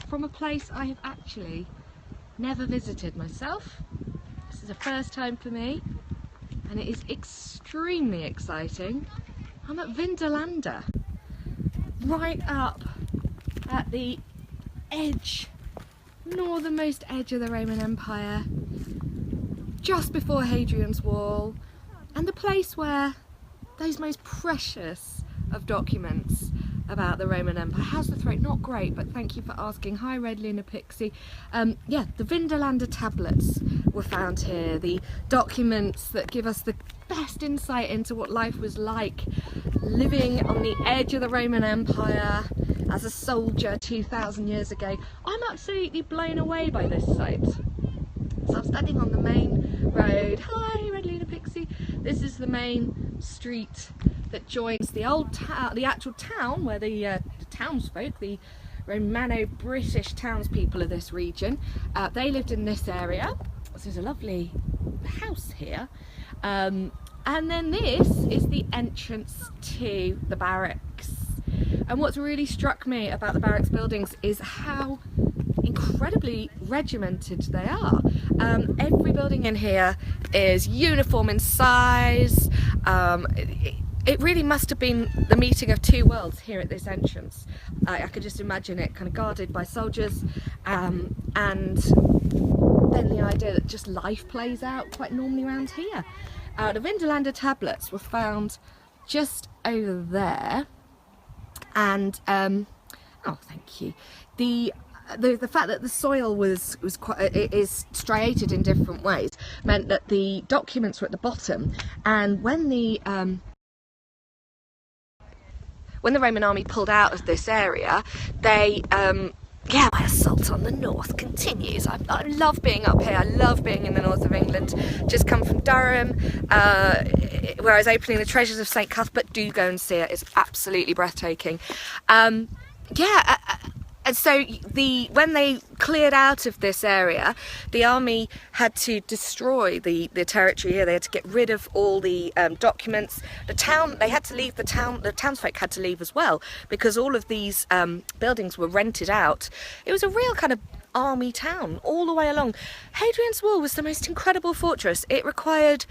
From a place I have actually never visited myself. This is a first time for me and it is extremely exciting. I'm at Vindolanda, right up at the edge, northernmost edge of the Roman Empire, just before Hadrian's Wall, and the place where those most precious of documents about the Roman Empire. How's the throat? Not great, but thank you for asking. Hi, Red Luna Pixie. Yeah, the Vindolanda tablets were found here, the documents that give us the best insight into what life was like living on the edge of the Roman Empire as a soldier 2,000 years ago. I'm absolutely blown away by this site. So I'm standing on the main road. Hi, Red Luna Pixie. This is the main street that joins the old town, the actual town where the townsfolk, the Romano-British townspeople of this region, they lived in this area. So there's a lovely house here. And then this is the entrance to the barracks. And what's really struck me about the barracks buildings is how incredibly regimented they are. Every building in here is uniform in size. It really must have been the meeting of two worlds here at this entrance. I could just imagine it kind of guarded by soldiers, and then the idea that just life plays out quite normally around here. The Vindolanda tablets were found just over there, and oh, thank you. The fact that the soil was quite is striated in different ways meant that the documents were at the bottom, and when the Roman army pulled out of this area, they yeah, my assault on the north continues. I love being up here. I love being in the north of England. Just come from Durham, where I was opening the treasures of St Cuthbert. Do go and see it. It's absolutely breathtaking. Yeah. And so when they cleared out of this area, the army had to destroy the territory here. They had to get rid of all the documents. The town, they had to leave the town, the townsfolk had to leave as well, because all of these buildings were rented out. It was a real kind of army town all the way along. Hadrian's Wall was the most incredible fortress. It required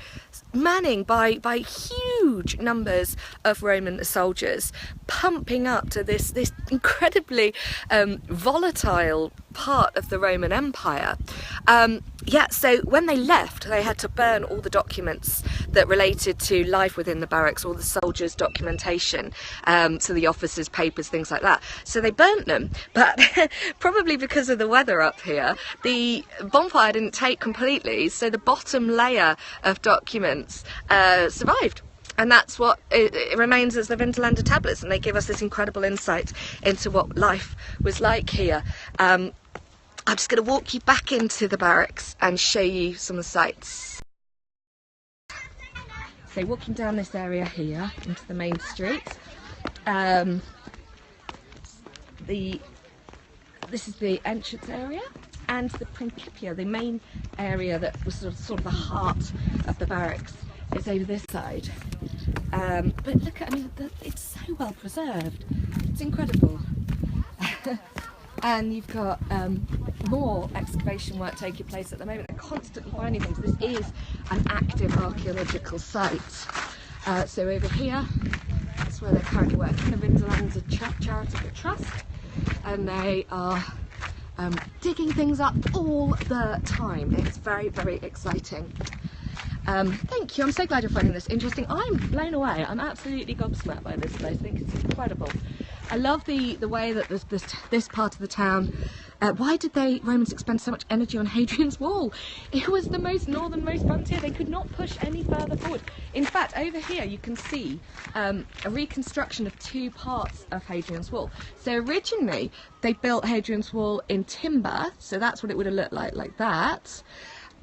manning by huge numbers of Roman soldiers, pumping up to this incredibly volatile part of the Roman Empire. Yeah, so when they left, they had to burn all the documents that related to life within the barracks, all the soldiers' documentation, so the officers' papers, things like that. So they burnt them, but probably because of the weather up here, the bonfire didn't take completely, so the bottom layer of documents survived. And that's what it remains as the Vindolanda tablets, and they give us this incredible insight into what life was like here. I'm just going to walk you back into the barracks and show you some of the sights. So walking down this area here into the main street, this is the entrance area, and the Principia, the main area that was sort of the heart of the barracks, is over this side. But look at, I mean, it's so well preserved. It's incredible. And you've got more excavation work taking place at the moment. They're constantly finding things. This is an active archaeological site. So over here, that's where they're currently working, the Vindolanda Charitable Trust, and they are digging things up all the time. It's very, very exciting. Thank you, I'm so glad you're finding this interesting. I'm blown away. I'm absolutely gobsmacked by this place. I think it's incredible. I love the way that this part of the town, why did Romans expend so much energy on Hadrian's Wall? It was the most northernmost frontier. They could not push any further forward. In fact, over here you can see a reconstruction of two parts of Hadrian's Wall. So originally they built Hadrian's Wall in timber, so that's what it would have looked like that.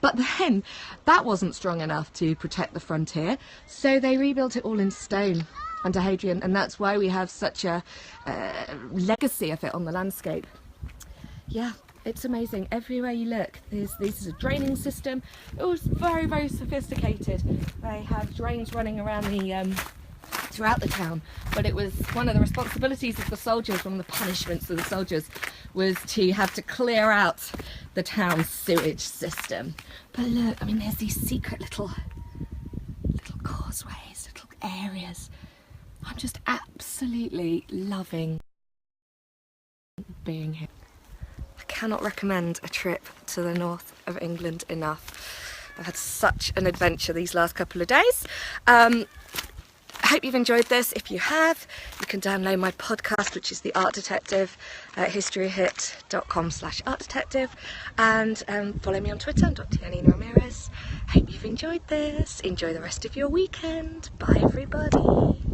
But then that wasn't strong enough to protect the frontier, so they rebuilt it all in stone under Hadrian, and that's why we have such a legacy of it on the landscape. Yeah, it's amazing. Everywhere you look, this is a draining system. It was very, very sophisticated. They had drains running around throughout the town, but it was one of the responsibilities of the soldiers, one of the punishments of the soldiers, was to have to clear out the town's sewage system. But look, I mean, there's these secret little causeways, little areas. I'm just absolutely loving being here. I cannot recommend a trip to the north of England enough. I've had such an adventure these last couple of days. I hope you've enjoyed this. If you have, you can download my podcast, which is The Art Detective, at historyhit.com/artdetective, and follow me on Twitter, Tianina Ramirez. Hope you've enjoyed this. Enjoy the rest of your weekend. Bye everybody.